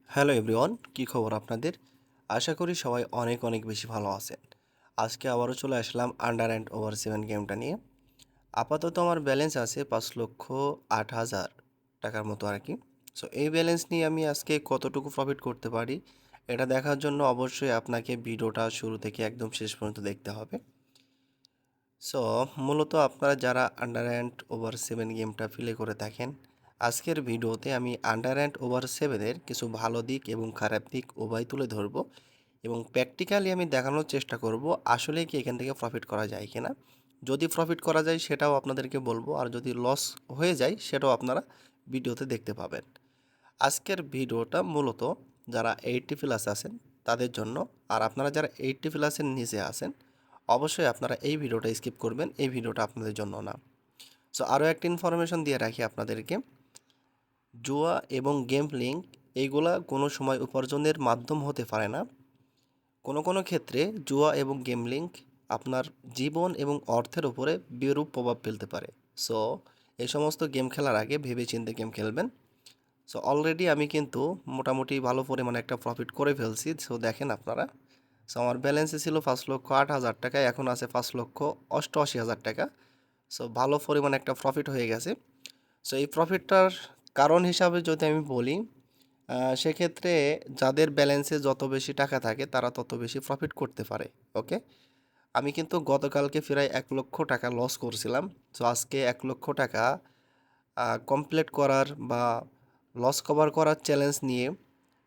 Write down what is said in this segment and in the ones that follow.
Hello everyone, কী খবর আপনাদের? আশা করি সবাই অনেক অনেক বেশি ভালো আছেন। আজকে আবারও চলে আসলাম আন্ডার অ্যান্ড ওভার 7 গেমটা নিয়ে। আপাতত আমার ব্যালেন্স আছে 5,08,000 টাকার মতো আর কি। সো এই ব্যালেন্স নিয়ে আমি আজকে কতটুকু প্রফিট করতে পারি এটা দেখার জন্য অবশ্যই আপনাকে ভিডিওটা শুরু থেকে একদম শেষ পর্যন্ত দেখতে হবে। সো মূলত আপনারা যারা আন্ডার অ্যান্ড ওভার 7 গেমটা প্লে করে থাকেন, আজকের ভিডিওতে আমি আন্ডার অ্যান্ড ওভার 7-এর কিছু ভালো দিক এবং খারাপ দিক উভয় তুলে ধরব এবং প্র্যাকটিক্যালি আমি দেখানোর চেষ্টা করব আসলে কি এখান থেকে প্রফিট করা যায় কিনা। যদি প্রফিট করা যায় সেটাও আপনাদেরকে বলবো, আর যদি লস হয়ে যায় সেটাও আপনারা ভিডিওতে দেখতে পাবেন। আজকের ভিডিওটা মূলত যারা 80+ আছেন তাদের জন্য, আর আপনারা যারা 80+-এর নিচে আছেন অবশ্যই আপনারা এই ভিডিওটা স্কিপ করবেন, এই ভিডিওটা আপনাদের জন্য না। সো আরও একটা ইনফরমেশন দিয়ে রাখি আপনাদেরকে, জুয়া এবং গেম লিঙ্ক এইগুলা কোনো সময় উপার্জনের মাধ্যম হতে পারে না। কোনো কোনো ক্ষেত্রে জুয়া এবং গেম লিঙ্ক আপনার জীবন এবং অর্থের উপরে বিরূপ প্রভাব ফেলতে পারে। সো এই সমস্ত গেম খেলার আগে ভেবেচিন্তে গেম খেলবেন। সো অলরেডি আমি কিন্তু মোটামুটি ভালো পরিমাণে একটা প্রফিট করে ফেলছি। সো দেখেন আপনারা, সো আমার ব্যালেন্সে ছিল 5,08,000 টাকা, এখন আছে 5,88,000 টাকা। সো ভালো পরিমাণে একটা প্রফিট হয়ে গেছে। সো এই প্রফিটটার কারণ হিসাবে যদি আমি বলি, সেক্ষেত্রে যাদের ব্যালেন্সে যত বেশি টাকা থাকে তারা তত বেশি প্রফিট করতে পারে। ওকে, আমি কিন্তু গতকালকে প্রায় 1,00,000 টাকা লস করছিলাম। সো আজকে 1,00,000 টাকা কমপ্লিট করার বা লস কভার করার চ্যালেঞ্জ নিয়ে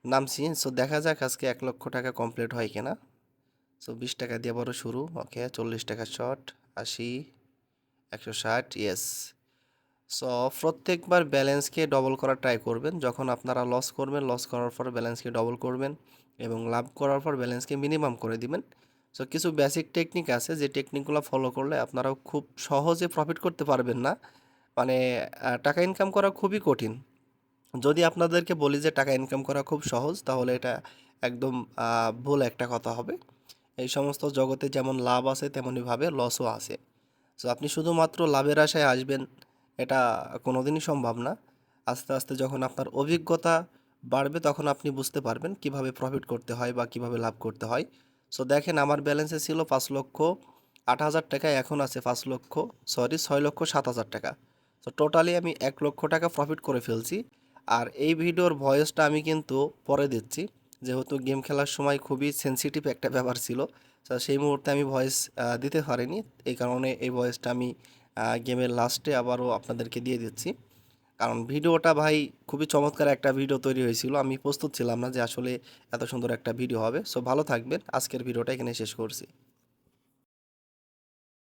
নামছি। সো দেখা যাক আজকে 1,00,000 টাকা কমপ্লিট হয় কিনা। সো 20 টাকা দিয়ে আবারও শুরু। ওকে, 40 টাকা শর্ট, 80, 160, ইয়েস। সো প্রত্যেকবার ব্যালেন্সকে ডবল করার ট্রাই করবেন। যখন আপনারা লস করবেন, লস করার পর ব্যালেন্সকে ডবল করবেন এবং লাভ করার পর ব্যালেন্সকে মিনিমাম করে দিবেন। সো কিছু বেসিক টেকনিক আছে যে টেকনিকগুলো ফলো করলে আপনারাও খুব সহজে প্রফিট করতে পারবেন না। মানে টাকা ইনকাম করা খুবই কঠিন। যদি আপনাদেরকে বলি যে টাকা ইনকাম করা খুব সহজ, তাহলে এটা একদম ভুল একটা কথা হবে। এই সমস্ত জগতে যেমন লাভ আছে তেমনইভাবে লসও আছে। সো আপনি শুধুমাত্র লাভের আশায় আসবেন, এটা কোনোদিনই সম্ভব না। আস্তে আস্তে যখন আপনার অভিজ্ঞতা বাড়বে তখন আপনি বুঝতে পারবেন কিভাবে প্রফিট করতে হয় বা কিভাবে লাভ করতে হয়। সো দেখেন আমার ব্যালেন্সে ছিল 5,08,000 টাকা, এখন আছে 6,07,000 টাকা। তো টোটালি আমি 1,00,000 টাকা প্রফিট করে ফেলছি। আর এই ভিডিওর ভয়েসটা আমি কিন্তু পরে দিচ্ছি, যেহেতু গেম খেলার সময় খুবই সেনসিটিভ একটা ব্যাপার ছিল। তো সেই মুহূর্তে আমি ভয়েস দিতে পারিনি, এই কারণে এই ভয়েসটা আমি গেমের লাস্টে আবারও আপনাদেরকে দিয়ে দিচ্ছি। কারণ ভিডিওটা ভাই খুবই চমৎকার একটা ভিডিও তৈরি হয়েছিল, আমি প্রস্তুত ছিলাম না যে আসলে এত সুন্দর একটা ভিডিও হবে। সো ভালো থাকবেন, আজকের ভিডিওটা এখানে শেষ করছি।